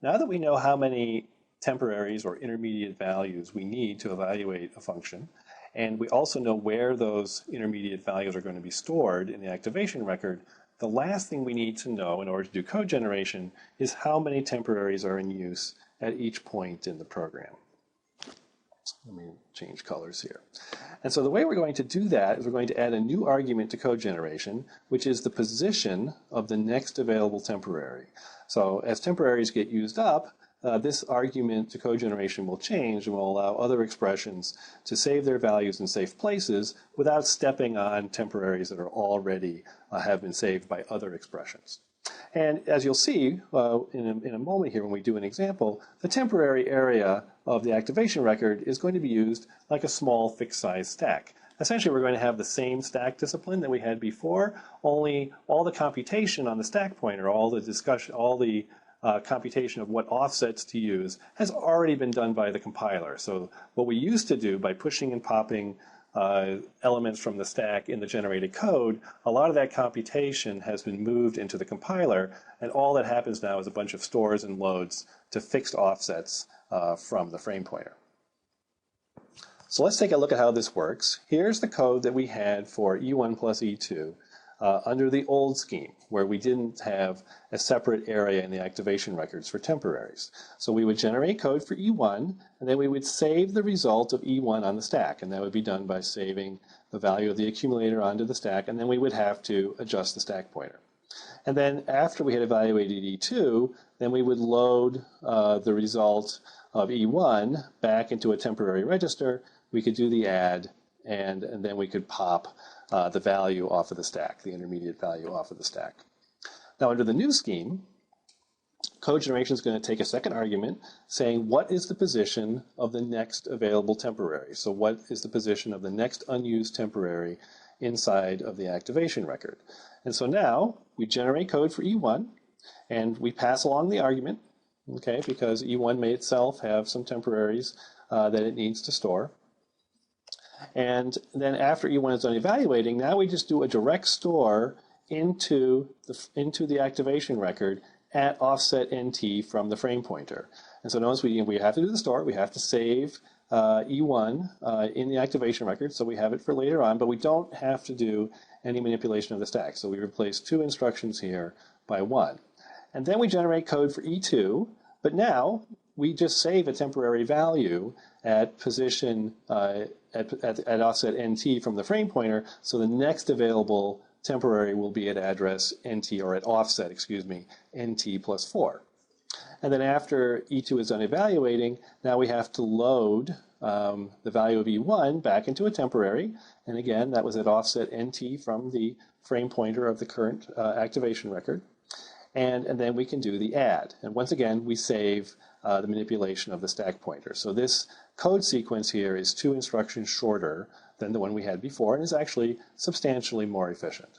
Now that we know how many temporaries or intermediate values we need to evaluate a function, and we also know where those intermediate values are going to be stored in the activation record, the last thing we need to know in order to do code generation is how many temporaries are in use at each point in the program. Let me change colors here. And so the way we're going to do that is we're going to add a new argument to code generation, which is the position of the next available temporary. So as temporaries get used up, this argument to code generation will change and will allow other expressions to save their values in safe places without stepping on temporaries that are already have been saved by other expressions. And as you'll see in a moment here when we do an example, the temporary area of the activation record is going to be used like a small fixed size stack. Essentially, we're going to have the same stack discipline that we had before, only all the computation on the stack pointer, all the discussion, all the computation of what offsets to use has already been done by the compiler. So what we used to do by pushing and popping elements from the stack in the generated code, a lot of that computation has been moved into the compiler, and all that happens now is a bunch of stores and loads to fixed offsets from the frame pointer. So let's take a look at how this works. Here's the code that we had for E1 plus E2 under the old scheme, where we didn't have a separate area in the activation records for temporaries. So we would generate code for E1, and then we would save the result of E1 on the stack, and that would be done by saving the value of the accumulator onto the stack, and then we would have to adjust the stack pointer. And then after we had evaluated E2, then we would load the result of E1 back into a temporary register. We could do the add, and then we could pop the value off of the stack, the intermediate value off of the stack. Now under the new scheme, code generation is going to take a second argument saying what is the position of the next available temporary. So what is the position of the next unused temporary inside of the activation record. And so now we generate code for E1 and we pass along the argument, okay, because E1 may itself have some temporaries that it needs to store. And then after E1 is done evaluating, now we just do a direct store into the activation record at offset NT from the frame pointer. And so notice we have to do the store, we have to save E1 in the activation record, so we have it for later on, but we don't have to do any manipulation of the stack. So we replace two instructions here by one. And then we generate code for E2, but now we just save a temporary value at position at offset NT from the frame pointer, so the next available temporary will be at address NT, or at offset, excuse me, NT plus 4. And then after E2 is done evaluating, now we have to load the value of E1 back into a temporary. And again, that was at offset NT from the frame pointer of the current activation record. And then we can do the add. And once again, we save the manipulation of the stack pointer. So this code sequence here is 2 instructions shorter than the one we had before, and is actually substantially more efficient.